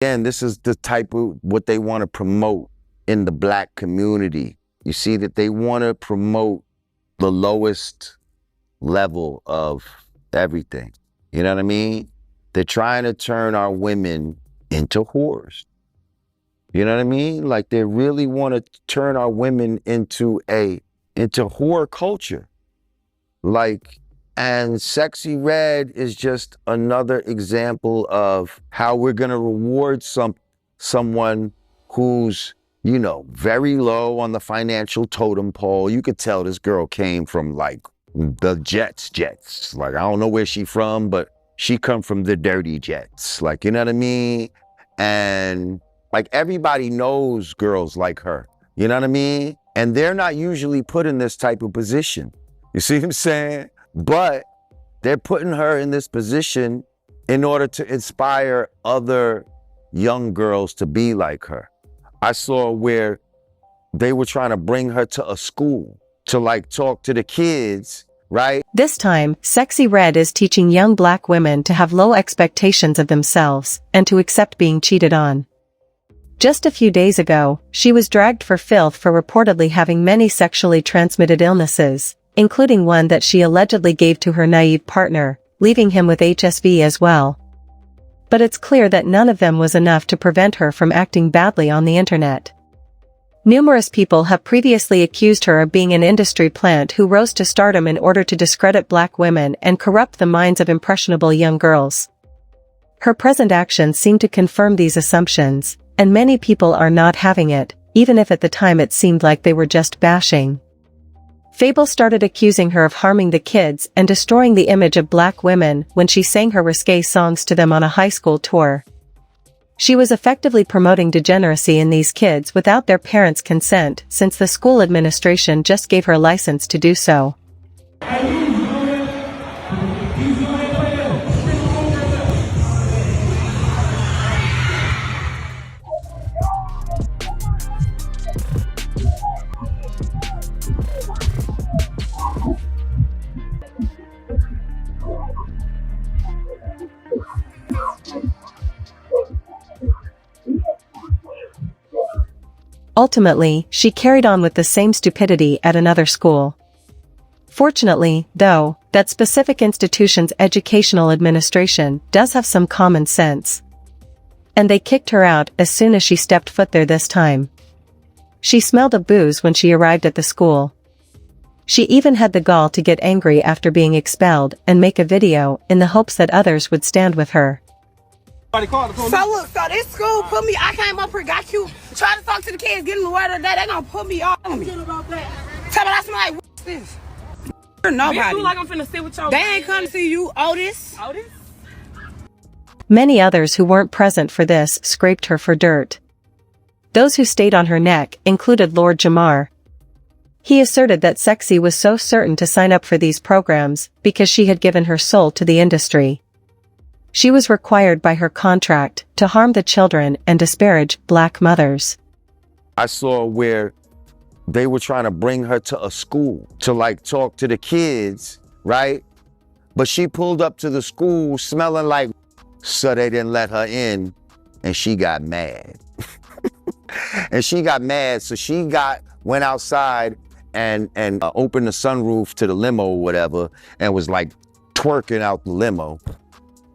Again, this is the type of what they want to promote in the black community. You see that they want to promote the lowest level of everything. You know what I mean? They're trying to turn our women into whores. You know what I mean? Like they really want to turn our women into whore culture. Like, and Sexyy Red is just another example of how we're gonna reward someone who's, you know, very low on the financial totem pole. You could tell this girl came from like the jets. Like, I don't know where she from, but she come from the dirty jets. Like, you know what I mean? And like everybody knows girls like her. You know what I mean? And they're not usually put in this type of position. You see what I'm saying? But they're putting her in this position in order to inspire other young girls to be like her. I saw where they were trying to bring her to a school to like talk to the kids, right? This time, Sexyy Red is teaching young black women to have low expectations of themselves and to accept being cheated on. Just a few days ago, she was dragged for filth for reportedly having many sexually transmitted illnesses, including one that she allegedly gave to her naive partner, leaving him with HSV as well. But it's clear that none of them was enough to prevent her from acting badly on the internet. Numerous people have previously accused her of being an industry plant who rose to stardom in order to discredit black women and corrupt the minds of impressionable young girls. Her present actions seem to confirm these assumptions, and many people are not having it, even if at the time it seemed like they were just bashing. Fable started accusing her of harming the kids and destroying the image of black women when she sang her risque songs to them on a high school tour. She was effectively promoting degeneracy in these kids without their parents' consent, since the school administration just gave her license to do so. Ultimately, she carried on with the same stupidity at another school. Fortunately, though, that specific institution's educational administration does have some common sense. And they kicked her out as soon as she stepped foot there this time. She smelled of booze when she arrived at the school. She even had the gall to get angry after being expelled and make a video in the hopes that others would stand with her. So look, so this school put me, I came up here, got you, try to talk to the kids, get in the word of the day, they gonna put me on me. Tell me I smell like, what's this? Nobody. Like I'm finna sit with y'all. They ain't come to see you, Otis. Many others who weren't present for this scraped her for dirt. Those who stayed on her neck included Lord Jamar. He asserted that Sexyy was so certain to sign up for these programs because she had given her soul to the industry. She was required by her contract to harm the children and disparage black mothers. I saw where they were trying to bring her to a school to like talk to the kids, right? But she pulled up to the school smelling like, so they didn't let her in, and she got mad. And she got mad, so she went outside and opened the sunroof to the limo or whatever, and was like twerking out the limo.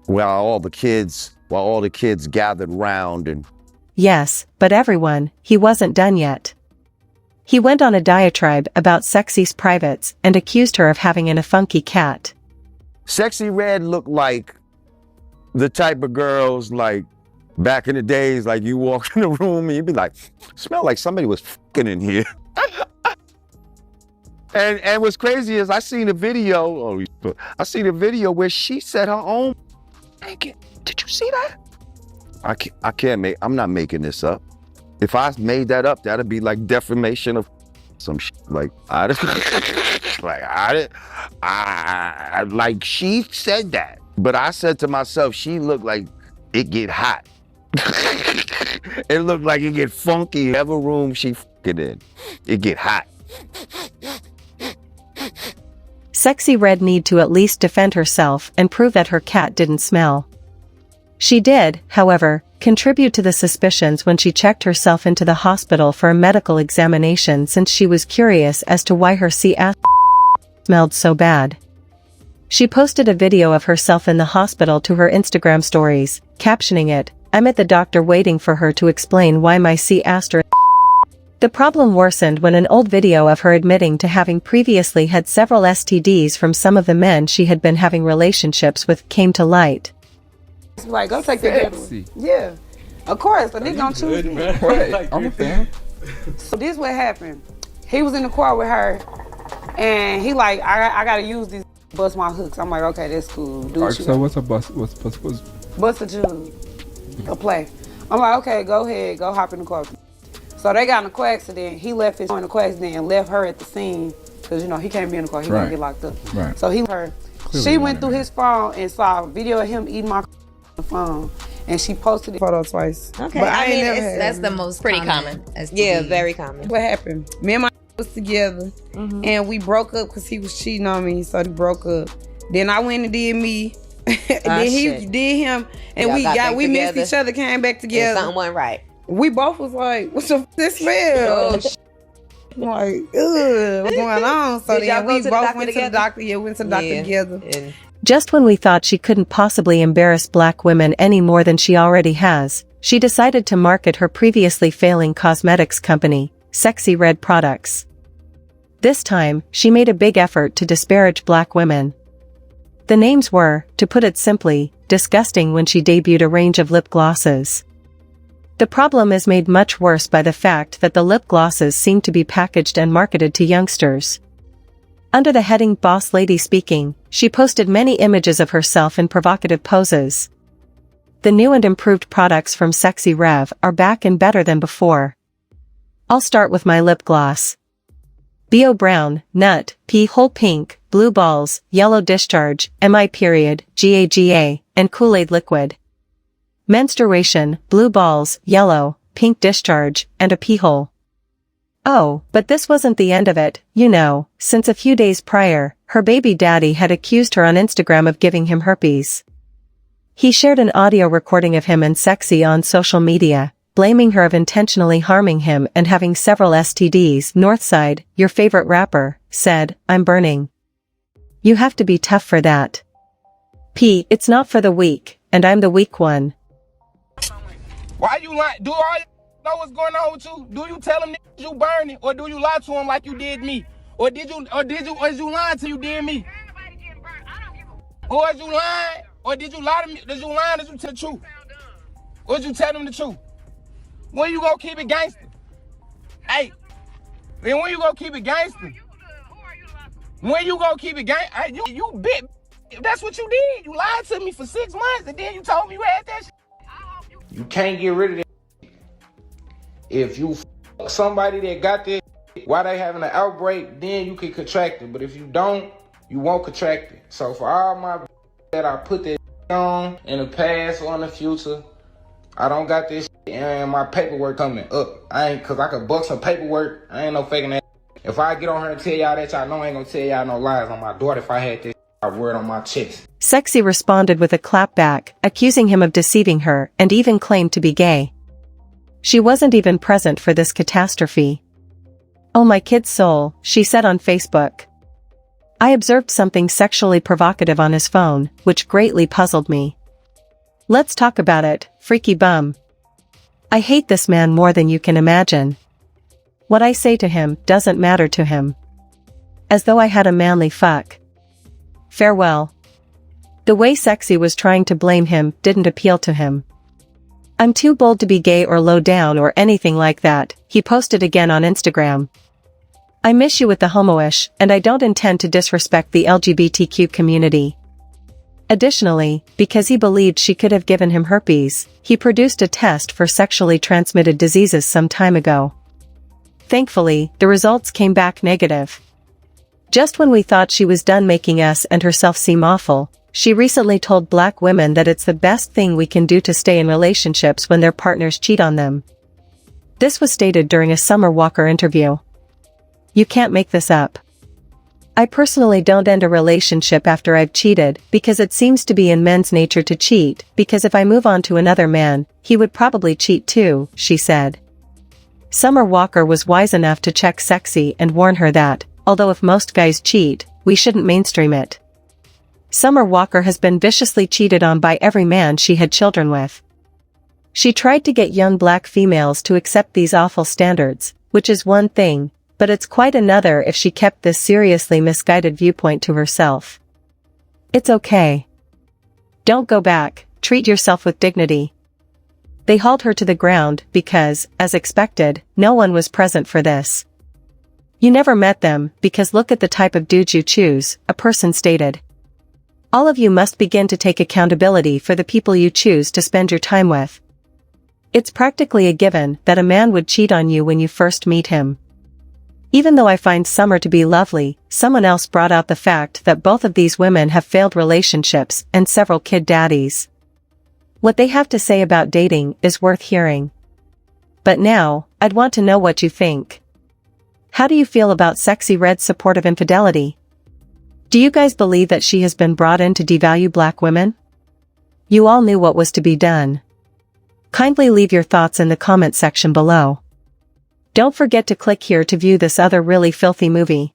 While all the kids gathered round and... Yes, but everyone, he wasn't done yet. He went on a diatribe about Sexy's privates and accused her of having a funky cat. Sexyy Red looked like the type of girls like back in the days, like you walk in the room and you'd be like, smell like somebody was fucking in here. And what's crazy is I seen a video where she said her own. Did you see that? I'm not making this up. If I made that up, that'd be like defamation of some shit. Like she said that. But I said to myself, she looked like it get hot. It looked like it get funky. Whatever room she fucking in, it get hot. Sexyy Red need to at least defend herself and prove that her cat didn't smell. She did, however, contribute to the suspicions when she checked herself into the hospital for a medical examination since she was curious as to why her ass smelled so bad. She posted a video of herself in the hospital to her Instagram stories, captioning it, "I'm at the doctor waiting for her to explain why my ass." The problem worsened when an old video of her admitting to having previously had several STDs from some of the men she had been having relationships with came to light. Like, go take the Sexy. Yeah. Of course, but they gonna choose me. Right. I'm a fan. So this what happened. He was in the car with her, and he like, I gotta use these, bust my hooks. I'm like, okay, that's cool. Do what you So want. what's a bust? What's Bust a jug. A play. I'm like, okay, go ahead, go hop in the car. So they got in a car accident. He left his car in the car accident and left her at the scene, because, you know, he can't be in the car. He gonna get locked up. Right. So he her. Clearly she went through his phone and saw a video of him eating my the phone, and she posted the photo twice. Okay, but I mean, never that's the most pretty common. Yeah, very common. What happened? Me and my was together, and we broke up because he was cheating on me, so we broke up. Then I went and did me. Then he did him, and we missed each other, came back together. Something wasn't right. We both was like, "What's this smell?" I'm like, ugh, what's going on? So then we both went to the doctor. Yeah, we went to the doctor together. Just when we thought she couldn't possibly embarrass black women any more than she already has, she decided to market her previously failing cosmetics company, Sexyy Red products. This time, she made a big effort to disparage black women. The names were, to put it simply, disgusting when she debuted a range of lip glosses. The problem is made much worse by the fact that the lip glosses seem to be packaged and marketed to youngsters. Under the heading Boss Lady Speaking, she posted many images of herself in provocative poses. The new and improved products from Sexyy Red are back and better than before. I'll start with my lip gloss. Bo Brown, Nut, P Hole Pink, Blue Balls, Yellow Discharge, MI Period, GAGA, and Kool-Aid Liquid. Menstruation, Blue Balls, Yellow, Pink Discharge, and a P Hole. Oh, but this wasn't the end of it, you know, since a few days prior, her baby daddy had accused her on Instagram of giving him herpes. He shared an audio recording of him and Sexyy on social media, blaming her of intentionally harming him and having several STDs. Northside, your favorite rapper, said, "I'm burning. You have to be tough for that. P, it's not for the weak, and I'm the weak one." Why you lying? Do all know what's going on with you? Do you tell them you burning, or do you lie to them like you did me? Or is you lying till you did me? Or is you lying? Or did you lie to me? Did you lie? Did you tell the truth? Or did you tell them the truth? When you gonna keep it gangster? Hey, then when you gonna keep it gangster? When you gonna keep it gangster? Hey, you bit. That's what you did. You lied to me for 6 months, and then you told me you had that shit. You can't get rid of that. If you somebody that got this while they having an outbreak, then you can contract it. But if you don't, you won't contract it. So for all my that I put that on in the past or in the future, I don't got this and my paperwork coming up. Cause I could buck some paperwork. I ain't no faking that. If I get on her and tell y'all that, y'all know I ain't gonna tell y'all no lies on my daughter if I had this word on my chest. Sexyy responded with a clapback, accusing him of deceiving her and even claimed to be gay. She wasn't even present for this catastrophe. "Oh my kid's soul," she said on Facebook. "I observed something sexually provocative on his phone, which greatly puzzled me. Let's talk about it, freaky bum. I hate this man more than you can imagine. What I say to him doesn't matter to him. As though I had a manly fuck. Farewell." The way Sexyy was trying to blame him didn't appeal to him. "I'm too bold to be gay or low down or anything like that," he posted again on Instagram. "I miss you with the homoish, and I don't intend to disrespect the LGBTQ community." Additionally, because he believed she could have given him herpes, he produced a test for sexually transmitted diseases some time ago. Thankfully, the results came back negative. Just when we thought she was done making us and herself seem awful, she recently told black women that it's the best thing we can do to stay in relationships when their partners cheat on them. This was stated during a Summer Walker interview. "You can't make this up. I personally don't end a relationship after I've cheated because it seems to be in men's nature to cheat, because if I move on to another man, he would probably cheat too, she said. Summer Walker was wise enough to check Sexyy and warn her that, although if most guys cheat, we shouldn't mainstream it. Summer Walker has been viciously cheated on by every man she had children with. She tried to get young black females to accept these awful standards, which is one thing, but it's quite another if she kept this seriously misguided viewpoint to herself. It's okay. Don't go back, treat yourself with dignity. They hauled her to the ground because, as expected, no one was present for this. You never met them because look at the type of dudes you choose, a person stated. All of you must begin to take accountability for the people you choose to spend your time with. It's practically a given that a man would cheat on you when you first meet him. Even though I find Summer to be lovely, someone else brought out the fact that both of these women have failed relationships and several kid daddies. What they have to say about dating is worth hearing. But now, I'd want to know what you think. How do you feel about Sexyy Red's support of infidelity? Do you guys believe that she has been brought in to devalue black women? You all knew what was to be done. Kindly leave your thoughts in the comment section below. Don't forget to click here to view this other really filthy movie.